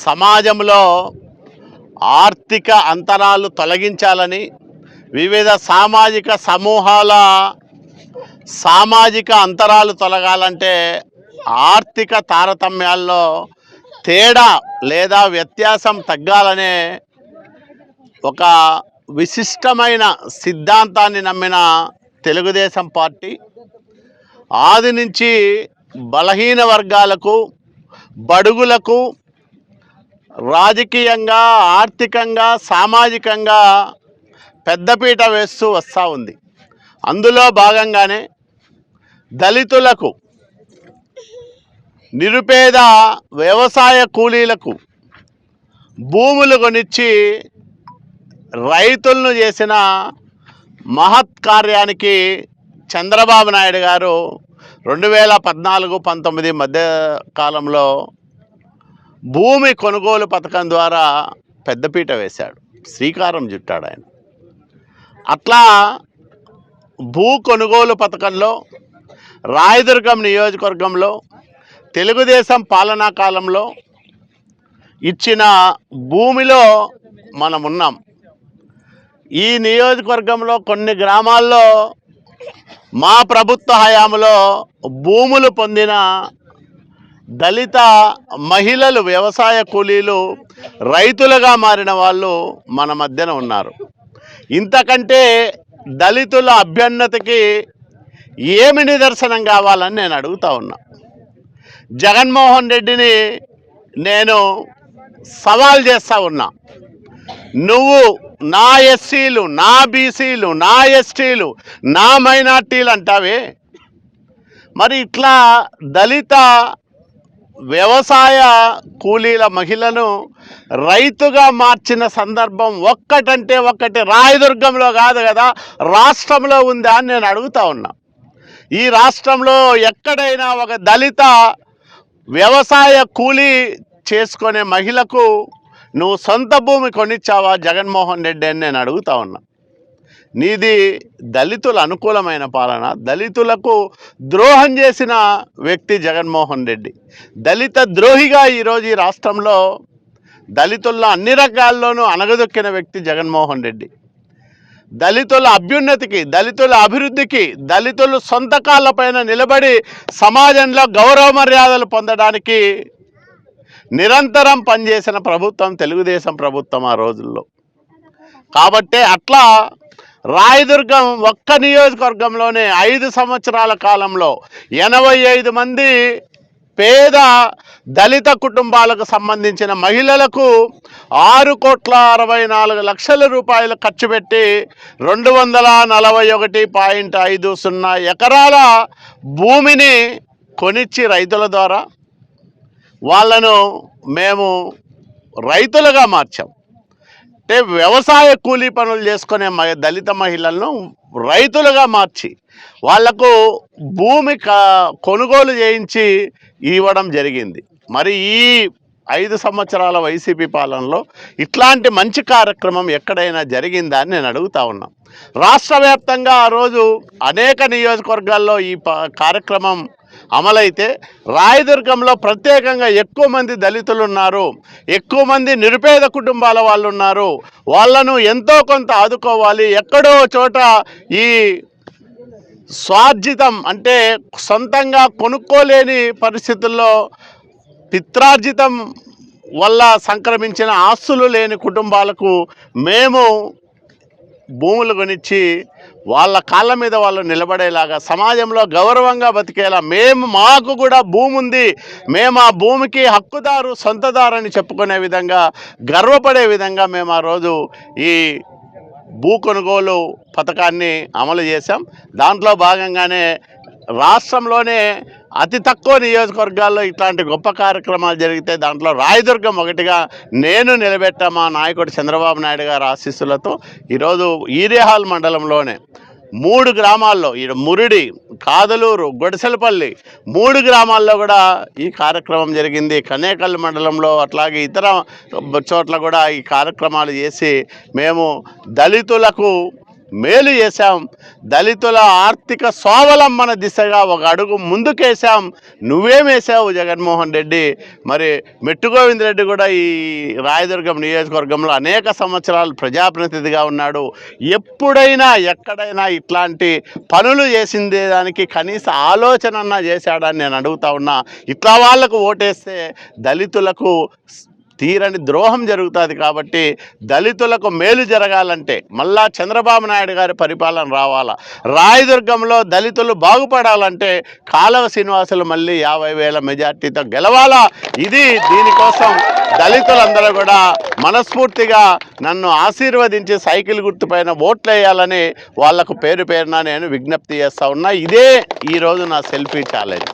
సమాజంలో ఆర్థిక అంతరాలు తొలగించాలని వివిధ సామాజిక సమూహాల సామాజిక అంతరాలు తొలగాలంటే ఆర్థిక తారతమ్యాల్లో తేడా లేదా వ్యత్యాసం తగ్గాలనే ఒక విశిష్టమైన సిద్ధాంతాన్ని నమ్మిన తెలుగుదేశం పార్టీ ఆది నుంచి బలహీన వర్గాలకు, బడుగులకు రాజకీయంగా, ఆర్థికంగా, సామాజికంగా పెద్దపీట వేస్తూ వస్తూ ఉంది. అందులో భాగంగానే దళితులకు, నిరుపేద వ్యవసాయ కూలీలకు భూములు కొనిచ్చి రైతులను చేసిన మహత్ కార్యానికి చంద్రబాబు నాయుడు గారు 2014-19 మధ్య కాలంలో భూమి కొనుగోలు పథకం ద్వారా పెద్దపీట వేశాడు, శ్రీకారం చుట్టాడు ఆయన. అట్లా భూ కొనుగోలు పథకంలో రాయదుర్గం నియోజకవర్గంలో తెలుగుదేశం పాలనా కాలంలో ఇచ్చిన భూమిలో మనం ఉన్నాం. ఈ నియోజకవర్గంలో కొన్ని గ్రామాల్లో మా ప్రభుత్వ హయాంలో భూములు పొందిన దళిత మహిళలు, వ్యవసాయ కూలీలు రైతులుగా మారిన వాళ్ళు మన మధ్యన ఉన్నారు. ఇంతకంటే దళితుల అభ్యున్నతికి ఏమి నిదర్శనం కావాలని నేను అడుగుతా ఉన్నా. జగన్మోహన్ రెడ్డిని నేను సవాల్ చేస్తూ ఉన్నా. నువ్వు నా ఎస్సీలు, నా బీసీలు, నా ఎస్టీలు, నా మైనార్టీలు అంటావే, మరి ఇట్లా దళిత వ్యవసాయ కూలీల మహిళను రైతుగా మార్చిన సందర్భం ఒక్కటంటే ఒక్కటి రాయదుర్గంలో కాదు కదా, రాష్ట్రంలో ఉందా అని నేను అడుగుతా ఉన్నా. ఈ రాష్ట్రంలో ఎక్కడైనా ఒక దళిత వ్యవసాయ కూలీ చేసుకునే మహిళకు నువ్వు సొంత భూమి కొనిచ్చావా జగన్మోహన్ రెడ్డి అని నేను అడుగుతా ఉన్నా. నీది దళితుల అనుకూలమైన పాలన, దళితులకు ద్రోహం చేసిన వ్యక్తి జగన్మోహన్ రెడ్డి. దళిత ద్రోహిగా ఈరోజు ఈ రాష్ట్రంలో దళితుల్లో అన్ని రకాల్లోనూ అణగదొక్కిన వ్యక్తి జగన్మోహన్ రెడ్డి. దళితుల అభ్యున్నతికి, దళితుల అభివృద్ధికి, దళితులు సొంత కాళ్ళపైన నిలబడి సమాజంలో గౌరవ మర్యాదలు పొందడానికి నిరంతరం పనిచేసిన ప్రభుత్వం తెలుగుదేశం ప్రభుత్వం ఆ రోజుల్లో. కాబట్టే అట్లా రాయదుర్గం ఒక్క నియోజకవర్గంలోనే 5 సంవత్సరాల కాలంలో 85 మంది పేద దళిత కుటుంబాలకు సంబంధించిన మహిళలకు 6,64,00,000 రూపాయలు ఖర్చు పెట్టి 241.50 ఎకరాల భూమిని కొనిచ్చి రైతుల ద్వారా వాళ్ళను మేము రైతులుగా మార్చాం. అంటే వ్యవసాయ కూలీ పనులు చేసుకునే దళిత మహిళలను రైతులుగా మార్చి వాళ్లకు భూమి కొనుగోలు చేయించి ఇవ్వడం జరిగింది. మరి ఈ 5 సంవత్సరాల వైసీపీ పాలనలో ఇట్లాంటి మంచి కార్యక్రమం ఎక్కడైనా జరిగిందా అని నేను అడుగుతా ఉన్నా. రాష్ట్ర వ్యాప్తంగా ఆ రోజు అనేక నియోజకవర్గాల్లో ఈ కార్యక్రమం అమలైతే రాయదుర్గంలో ప్రత్యేకంగా ఎక్కువ మంది దళితులు ఉన్నారు, ఎక్కువ మంది నిరుపేద కుటుంబాల వాళ్ళు ఉన్నారు. వాళ్ళను ఎంతో కొంత ఆదుకోవాలి. ఎక్కడో చోట ఈ స్వార్జితం అంటే సొంతంగా కొనుక్కోలేని పరిస్థితుల్లో పిత్రార్జితం వల్ల సంక్రమించిన ఆస్తులు లేని కుటుంబాలకు మేము భూములు కొనిచ్చి వాళ్ళ కాళ్ళ మీద వాళ్ళు నిలబడేలాగా, సమాజంలో గౌరవంగా బతికేలా, మాకు కూడా భూమి ఉంది, మేము ఆ భూమికి హక్కుదారు, సొంతదారు అని చెప్పుకునే విధంగా, గర్వపడే విధంగా మేము ఆ రోజు ఈ భూ కొనుగోలు పథకాన్ని అమలు చేశాం. దాంట్లో భాగంగానే రాష్ట్రంలోనే అతి తక్కువ నియోజకవర్గాల్లో ఇట్లాంటి గొప్ప కార్యక్రమాలు జరిగితే దాంట్లో రాయదుర్గం ఒకటిగా నేను నిలబెట్టా. మా నాయకుడు చంద్రబాబు నాయుడు గారి ఆశీస్సులతో ఈరోజు ఈరేహాల్ మండలంలోనే 3 గ్రామాల్లో, మురిడి, కాదలూరు, గొడిసెలపల్లి 3 గ్రామాల్లో కూడా ఈ కార్యక్రమం జరిగింది. కనేకల్ మండలంలో అట్లాగే ఇతర చోట్ల కూడా ఈ కార్యక్రమాలు చేసి మేము దళితులకు మేలు చేశాం. దళితుల ఆర్థిక స్వావలంబన దిశగా ఒక అడుగు ముందుకేసాం. నువ్వేమేసావు జగన్మోహన్ రెడ్డి? మరి మెట్టు గోవింద్ రెడ్డి కూడా ఈ రాయదుర్గం నియోజకవర్గంలో అనేక సంవత్సరాలు ప్రజాప్రతినిధిగా ఉన్నాడు. ఎప్పుడైనా ఎక్కడైనా ఇట్లాంటి పనులు చేసిందే దానికి కనీస ఆలోచన చేశాడని నేను అడుగుతా ఉన్నా. ఇట్లా వాళ్లకు ఓటేస్తే దళితులకు తీరని ద్రోహం జరుగుతుంది. కాబట్టి దళితులకు మేలు జరగాలంటే మళ్ళా చంద్రబాబు నాయుడు గారి పరిపాలన రావాలా, రాయదుర్గంలో దళితులు బాగుపడాలంటే కాలవ శ్రీనివాసులు మళ్ళీ 50,000 మెజార్టీతో గెలవాలా. దీనికోసం దళితులందరూ కూడా మనస్ఫూర్తిగా నన్ను ఆశీర్వదించి సైకిల్ గుర్తుపైన ఓట్లు వేయాలని వాళ్లకు పేరున నేను విజ్ఞప్తి చేస్తా ఉన్నా. ఇదే ఈరోజు నా సెల్ఫీ ఛాలెంజ్.